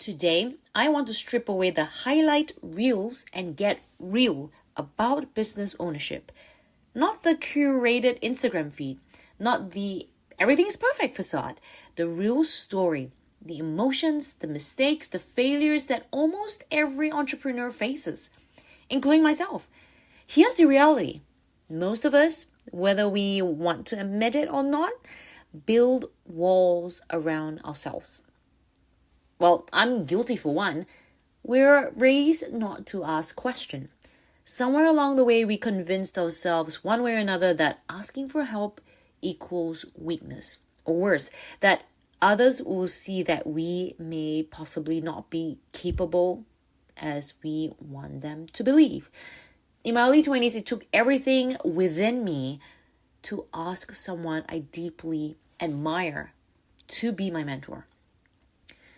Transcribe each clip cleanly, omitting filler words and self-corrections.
Today, I want to strip away the highlight reels and get real about business ownership. Not the curated Instagram feed, not the everything is perfect facade, the real story, the emotions, the mistakes, the failures that almost every entrepreneur faces, including myself. Here's the reality. Most of us, whether we want to admit it or not, build walls around ourselves. Well, I'm guilty for one. We're raised not to ask questions. Somewhere along the way, we convinced ourselves one way or another that asking for help equals weakness. Or worse, that others will see that we may possibly not be capable as we want them to believe. In my early 20s, it took everything within me to ask someone I deeply admire to be my mentor.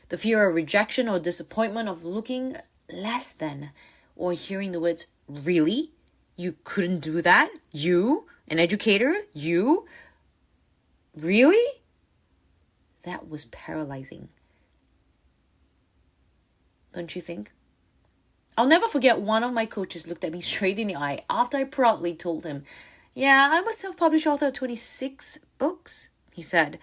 The fear of rejection or disappointment of looking less than or hearing the words, really? You couldn't do that? You? An educator? You? Really? That was paralyzing. Don't you think? I'll never forget one of my coaches looked at me straight in the eye after I proudly told him, yeah, I'm a self-published author of 26 books. He said,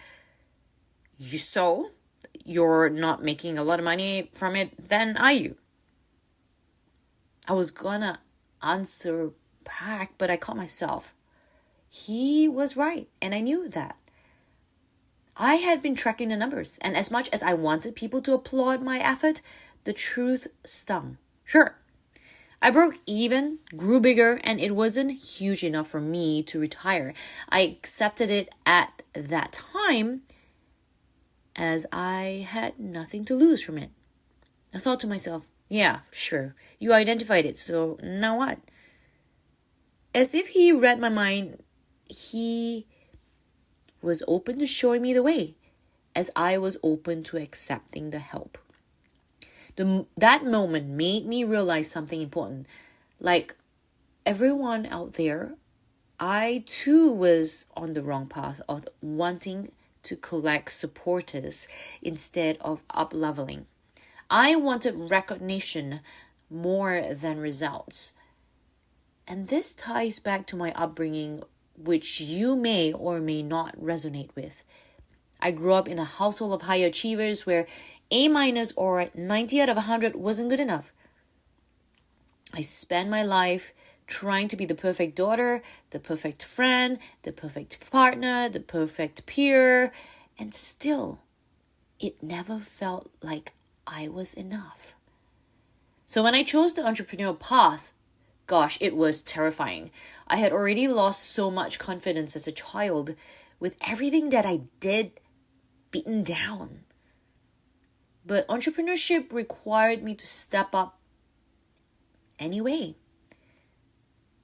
you're not making a lot of money from it, then are you? I was gonna answer back, but I caught myself. He was right, and I knew that. I had been tracking the numbers, and as much as I wanted people to applaud my effort, the truth stung. Sure, I broke even, grew bigger, and it wasn't huge enough for me to retire. I accepted it at that time, as I had nothing to lose from it. I thought to myself, yeah, sure, you identified it, so now what? As if he read my mind, he was open to showing me the way, as I was open to accepting the help. That moment made me realize something important. Like everyone out there, I too was on the wrong path of wanting to collect supporters instead of up-leveling. I wanted recognition more than results. And this ties back to my upbringing, which you may or may not resonate with. I grew up in a household of high achievers where A- or 90 out of 100 wasn't good enough. I spent my life trying to be the perfect daughter, the perfect friend, the perfect partner, the perfect peer, and still, it never felt like I was enough. So when I chose the entrepreneurial path, gosh, it was terrifying. I had already lost so much confidence as a child with everything that I did beaten down. But entrepreneurship required me to step up anyway.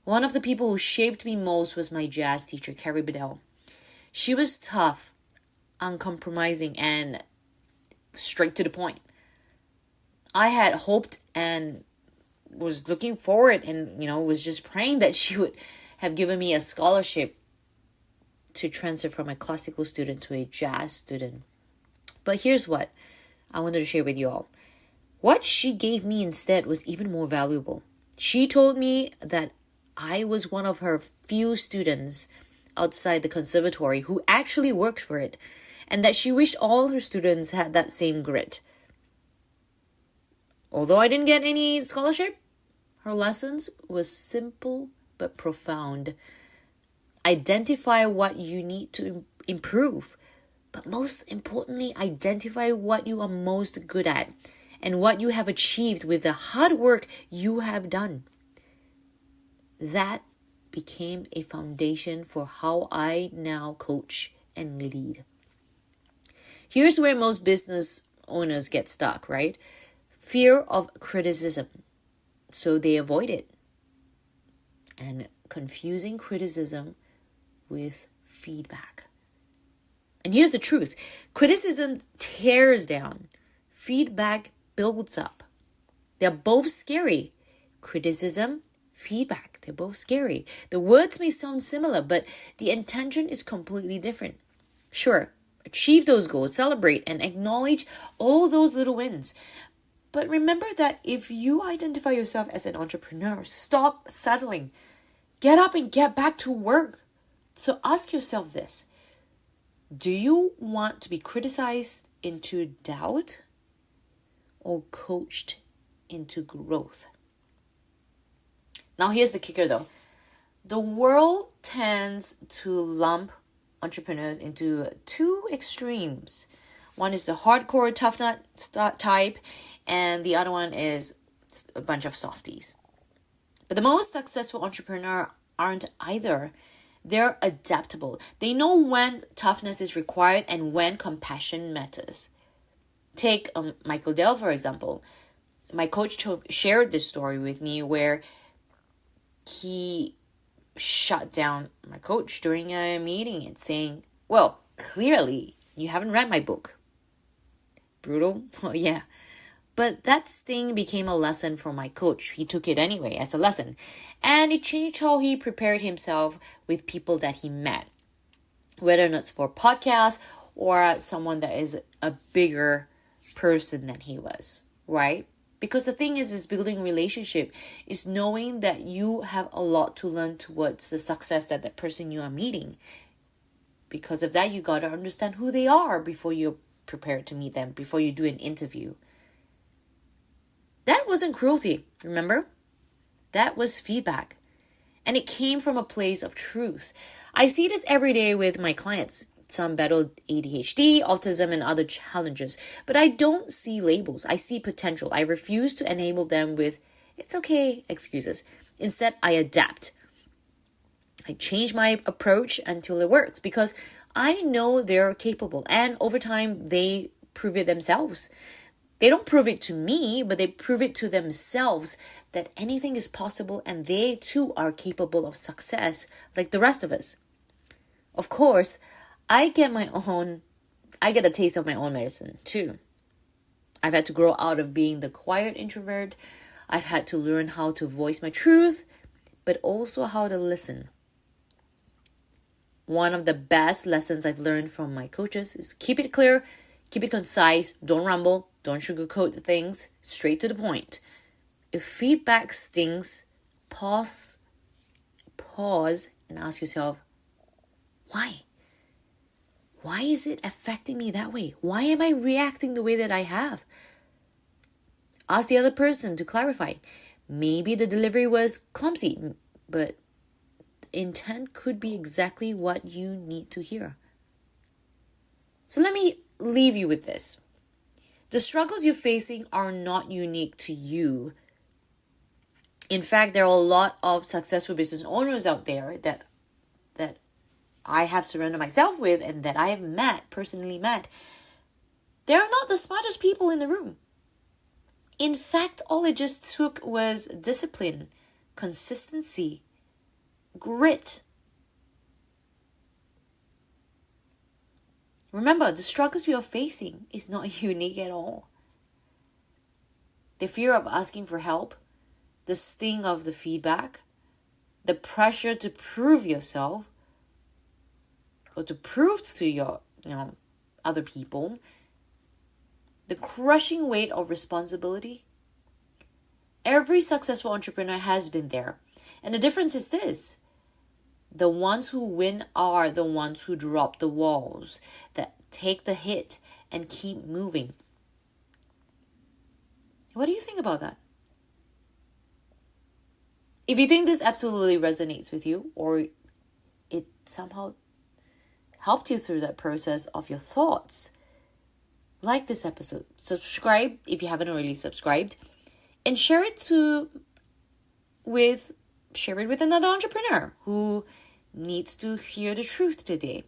One of the people who shaped me most was my jazz teacher, Carrie Bedell. She was tough, uncompromising, and straight to the point. I had hoped and was looking forward and, was just praying that she would have given me a scholarship to transfer from a classical student to a jazz student. But here's what I wanted to share with you all. What she gave me instead was even more valuable. She told me that I was one of her few students outside the conservatory who actually worked for it, and that she wished all her students had that same grit. Although I didn't get any scholarship, her lessons were simple but profound. Identify what you need to improve, but most importantly, identify what you are most good at and what you have achieved with the hard work you have done. That became a foundation for how I now coach and lead. Here's where most business owners get stuck, right? Fear of criticism. So they avoid it. And confusing criticism with feedback. And here's the truth. Criticism tears down. Feedback builds up. They're both scary. Criticism, feedback, they're both scary. The words may sound similar, but the intention is completely different. Sure, Achieve those goals, celebrate, and acknowledge all those little wins. But remember that if you identify yourself as an entrepreneur, stop settling. Get up and get back to work. So ask yourself this. Do you want to be criticized into doubt or coached into growth? Now here's the kicker though. The world tends to lump entrepreneurs into two extremes. One is the hardcore tough nut type, and the other one is a bunch of softies. But the most successful entrepreneurs aren't either. They're adaptable. They know when toughness is required and when compassion matters. Take Michael Dell, for example. My coach shared this story with me where he shut down my coach during a meeting and saying, well, clearly you haven't read my book. Brutal? Oh, yeah. But that sting became a lesson for my coach. He took it anyway as a lesson. And it changed how he prepared himself with people that he met. Whether or not it's for podcasts or someone that is a bigger person than he was, right? Because the thing is building relationship is knowing that you have a lot to learn towards the success that person you are meeting. Because of that, you got to understand who they are before you're prepared to meet them, before you do an interview. That wasn't cruelty, remember? That was feedback. And it came from a place of truth. I see this every day with my clients. Some battle ADHD, autism, and other challenges. But I don't see labels. I see potential. I refuse to enable them with, it's okay, excuses. Instead, I adapt. I change my approach until it works because I know they're capable. And over time, they prove it themselves. They don't prove it to me, but they prove it to themselves that anything is possible and they too are capable of success like the rest of us. Of course, I get a taste of my own medicine too. I've had to grow out of being the quiet introvert. I've had to learn how to voice my truth, but also how to listen. One of the best lessons I've learned from my coaches is keep it clear, keep it concise, don't rumble, don't sugarcoat things, straight to the point. If feedback stings, pause and ask yourself, why? Why is it affecting me that way? Why am I reacting the way that I have? Ask the other person to clarify. Maybe the delivery was clumsy, but intent could be exactly what you need to hear. So let me leave you with this. The struggles you're facing are not unique to you. In fact, there are a lot of successful business owners out there that I have surrounded myself with and that I have personally met. They're not the smartest people in the room. In fact, all it just took was discipline, consistency, grit. Remember, the struggles you are facing is not unique at all. The fear of asking for help, the sting of the feedback, the pressure to prove yourself, or to prove to your, other people, the crushing weight of responsibility. Every successful entrepreneur has been there. And the difference is this. The ones who win are the ones who drop the walls, that take the hit and keep moving. What do you think about that? If you think this absolutely resonates with you, or it somehow helped you through that process of your thoughts, like this episode, subscribe if you haven't already subscribed, and share it with another entrepreneur who needs to hear the truth today.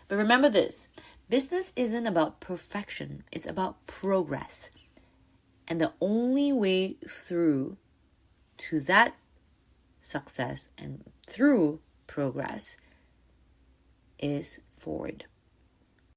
But remember this, business isn't about perfection, it's about progress. And the only way through to that success and through progress is forward.